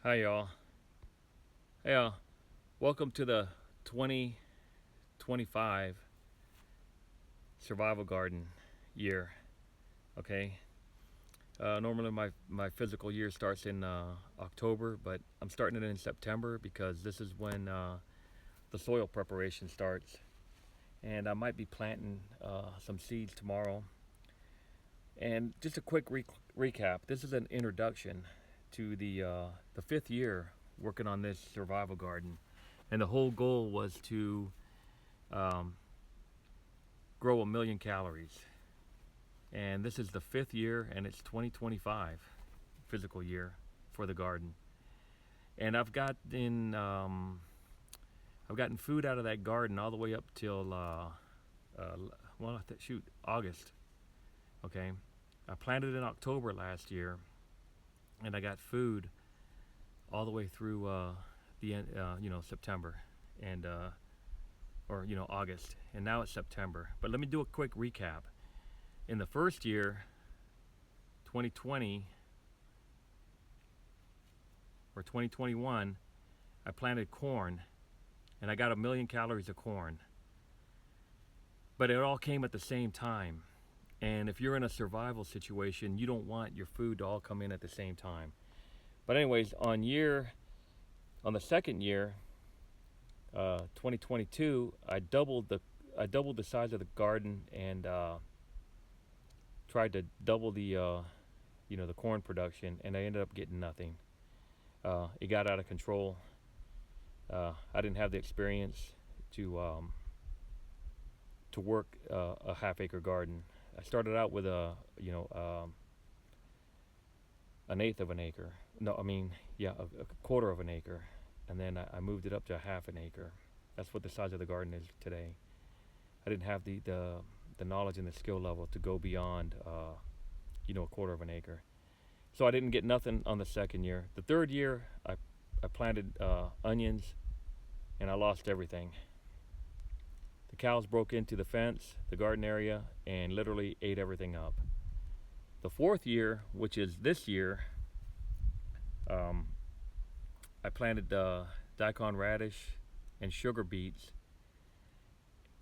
Hi y'all. Hey, welcome to the 2025 survival garden year. Okay. Normally my physical year starts in October, but I'm starting it in September because this is when the soil preparation starts. And I might be planting some seeds tomorrow. And just a quick recap. This is an introduction to the fifth year working on this survival garden, and the whole goal was to grow 1,000,000 calories. And this is the fifth year, and it's 2025 physical year for the garden. And I've gotten food out of that garden all the way up till August. Okay, I planted in October last year, and I got food all the way through the end, September, and August, and now it's September. But let me do a quick recap. In the first year, 2020 or 2021, I planted corn, and I got 1,000,000 calories of corn. But it all came at the same time. And if you're in a survival situation, you don't want your food to all come in at the same time. But anyways, on the second year, 2022, I doubled the size of the garden and tried to double the corn production, and I ended up getting nothing. It got out of control. I didn't have the experience to work a half-acre garden. I started out with an eighth of an acre. No, I mean, yeah, a quarter of an acre, and then I moved it up to half an acre. That's what the size of the garden is today. I didn't have the knowledge and the skill level to go beyond, a quarter of an acre. So I didn't get nothing on the second year. The third year, I planted onions, and I lost everything. The cows broke into the fence, the garden area, and literally ate everything up. The fourth year, which is this year, I planted daikon radish and sugar beets,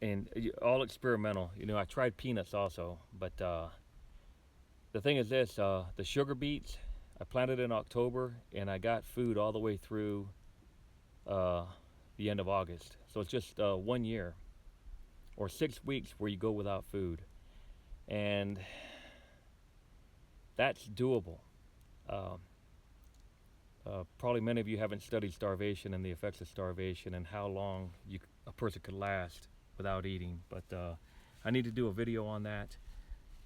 and all experimental. I tried peanuts also, but the thing is this: the sugar beets, I planted in October, and I got food all the way through the end of August. So it's just 1 year or 6 weeks where you go without food, and that's doable. Probably many of you haven't studied starvation and the effects of starvation and how long a person could last without eating, but I need to do a video on that,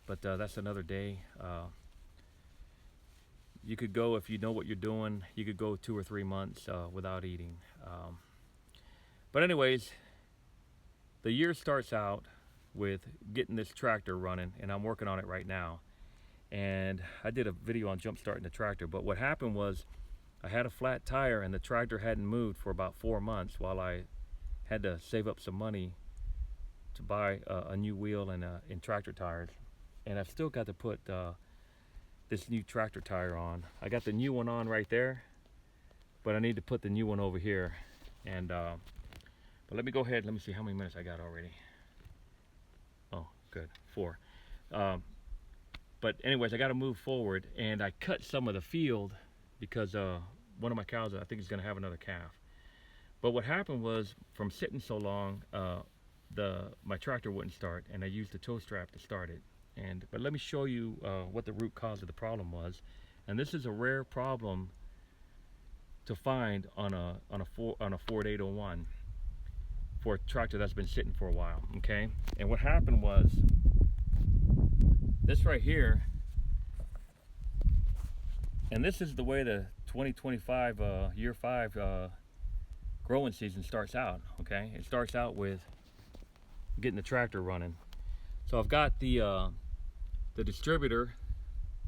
but that's another day. You could go, if you know what you're doing, you could go 2 or 3 months without eating. But anyways, the year starts out with getting this tractor running, and I'm working on it right now. And I did a video on jump starting the tractor, but what happened was I had a flat tire, and the tractor hadn't moved for about 4 months while I had to save up some money to buy a new wheel and tractor tires. And I've still got to put this new tractor tire on. I got the new one on right there, but I need to put the new one over here. And but let me go ahead. Let me see how many minutes I got already. Oh, good, 4. But anyways, I got to move forward, and I cut some of the field because one of my cows, I think, is going to have another calf. But what happened was, from sitting so long, my tractor wouldn't start, and I used the tow strap to start it. But let me show you what the root cause of the problem was. And this is a rare problem to find on a Ford 801 for a tractor that's been sitting for a while. Okay, and what happened was this right here, and this is the way the 2025 year 5 growing season starts out. Okay, it starts out with getting the tractor running. So I've got the distributor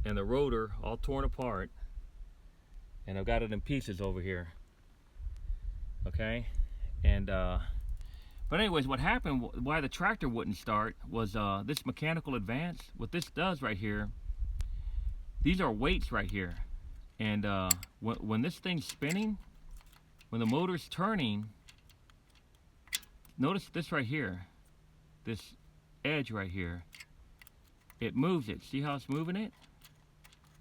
and the rotor all torn apart, and I've got it in pieces over here. Okay, and but anyways, what happened, why the tractor wouldn't start, was this mechanical advance. What this does right here, these are weights right here. And when this thing's spinning, when the motor's turning, notice this right here, this edge right here, it moves it. See how it's moving it?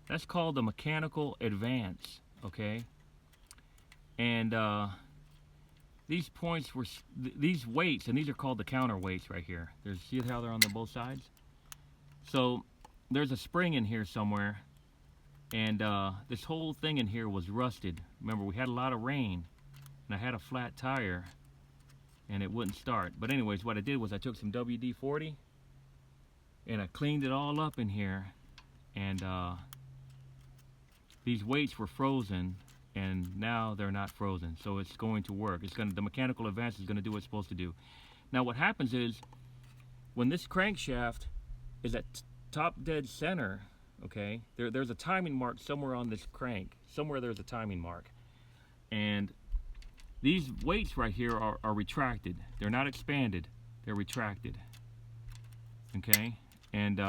That's called the mechanical advance, okay? And these points were, these weights, and these are called the counterweights right here. See how they're on both sides? So there's a spring in here somewhere, and this whole thing in here was rusted. Remember, we had a lot of rain, and I had a flat tire, and it wouldn't start. But anyways, what I did was I took some WD-40, and I cleaned it all up in here, and these weights were frozen, and now they're not frozen, so it's going to work. The mechanical advance is going to do what it's supposed to do. Now what happens is, when this crankshaft is at top dead center, okay, there's a timing mark somewhere on this crank. Somewhere there's a timing mark. And these weights right here are retracted. They're not expanded, they're retracted. Okay? And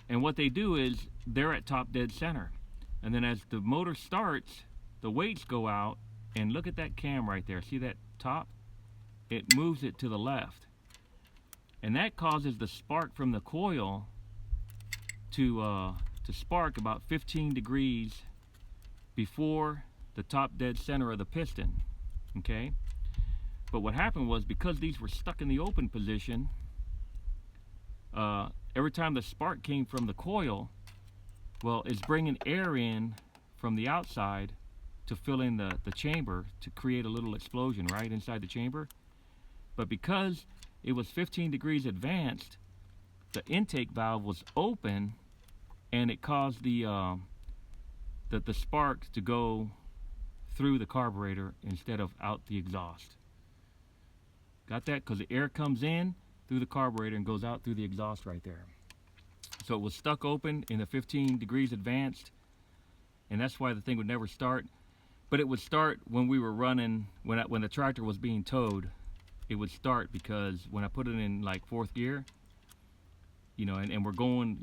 what they do is, they're at top dead center. And then as the motor starts, the weights go out, and look at that cam right there. See that top? It moves it to the left. And that causes the spark from the coil to spark about 15 degrees before the top dead center of the piston, okay? But what happened was, because these were stuck in the open position, every time the spark came from the coil, well, it's bringing air in from the outside to fill in the chamber to create a little explosion right inside the chamber. But because it was 15 degrees advanced, the intake valve was open, and it caused the spark to go through the carburetor instead of out the exhaust. Got that? Because the air comes in through the carburetor and goes out through the exhaust right there. So it was stuck open in the 15 degrees advanced, and that's why the thing would never start. But it would start when we were running, when the tractor was being towed. It would start, because when I put it in like 4th gear, you know, and we're going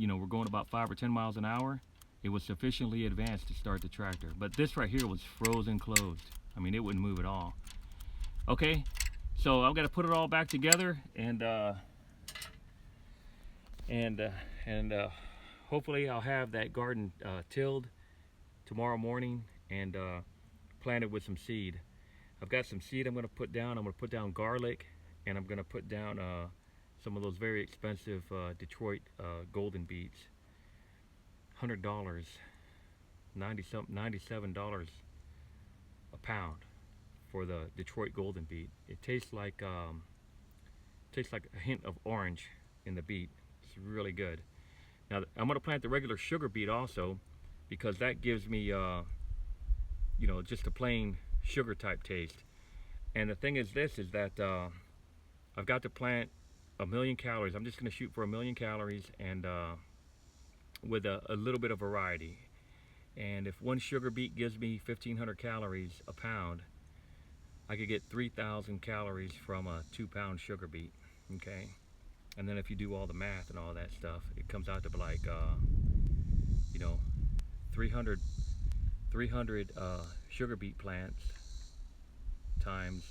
about 5 or 10 miles an hour, it was sufficiently advanced to start the tractor. But this right here was frozen closed. I mean, it wouldn't move at all. Okay, so I'm gonna put it all back together, and hopefully I'll have that garden tilled tomorrow morning and planted with some seed. I've got some seed I'm going to put down. I'm going to put down garlic, and I'm going to put down some of those very expensive Detroit golden beets. $100, $97 a pound for the Detroit golden beet. It tastes like a hint of orange in the beet. It's really good. Now I'm going to plant the regular sugar beet also, because that gives me you know, just a plain sugar type taste. And the thing is that I've got to plant 1,000,000 calories. I'm just going to shoot for 1,000,000 calories, and with a little bit of variety. And if one sugar beet gives me 1,500 calories a pound, I could get 3,000 calories from a 2-pound sugar beet. Okay, and then if you do all the math and all that stuff, it comes out to be like you know, 300 sugar beet plants times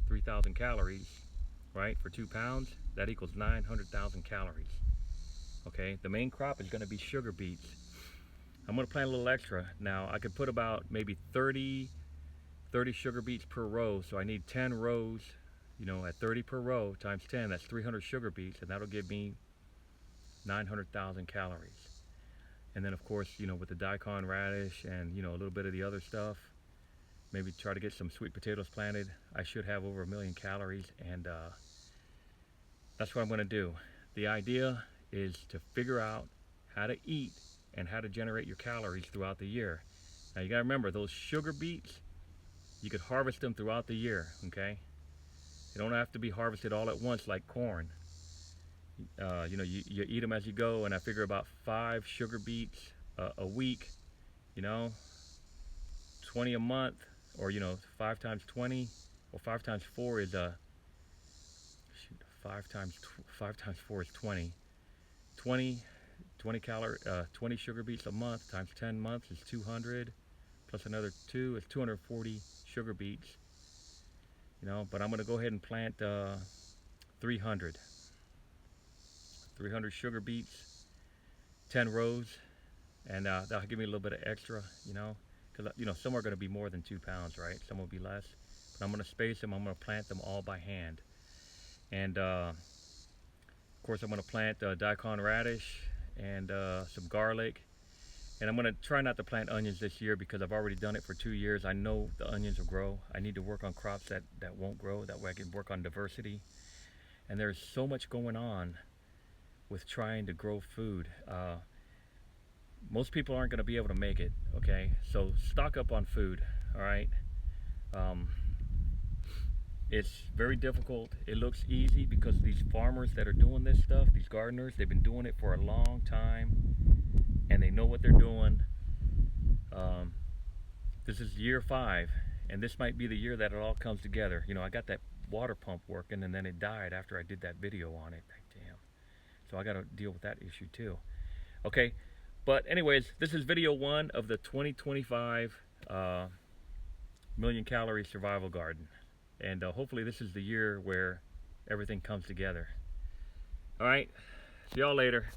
3,000 calories, right, for 2 pounds, that equals 900,000 calories. Okay, the main crop is going to be sugar beets. I'm going to plant a little extra. Now I could put about maybe 30 sugar beets per row, so I need 10 rows, you know, at 30 per row times 10, that's 300 sugar beets, and that'll give me 900,000 calories. And then of course, you know, with the daikon radish and, you know, a little bit of the other stuff, maybe try to get some sweet potatoes planted, I should have over 1,000,000 calories. And that's what I'm going to do. The idea is to figure out how to eat and how to generate your calories throughout the year. Now you got to remember, those sugar beets, you could harvest them throughout the year. Okay, they don't have to be harvested all at once like corn. You know, you eat them as you go, and I figure about 5 sugar beets a week, you know, 20 a month, or, you know, 5 times 20, or 5 times 4 is 5 times 4 is 20. 20 20 sugar beets a month times 10 months is 200, plus another 2 is 240 sugar beets. You know, but I'm going to go ahead and plant 300 sugar beets, 10 rows, and that'll give me a little bit of extra, you know, because some are going to be more than 2 pounds, right? Some will be less, but I'm going to space them. I'm going to plant them all by hand, and of course I'm going to plant daikon radish and some garlic, and I'm going to try not to plant onions this year because I've already done it for 2 years. I know the onions will grow. I need to work on crops that won't grow. That way I can work on diversity. And there's so much going on with trying to grow food. Most people aren't going to be able to make it, okay? So stock up on food, all right? It's very difficult. It looks easy because these farmers that are doing this stuff, these gardeners, they've been doing it for a long time, and they know what they're doing. This is year 5, and this might be the year that it all comes together. You know, I got that water pump working, and then it died after I did that video on it. Damn. So I got to deal with that issue too. Okay, but anyways, this is video 1 of the 2025 million calorie survival garden, and hopefully this is the year where everything comes together. All right, see y'all later.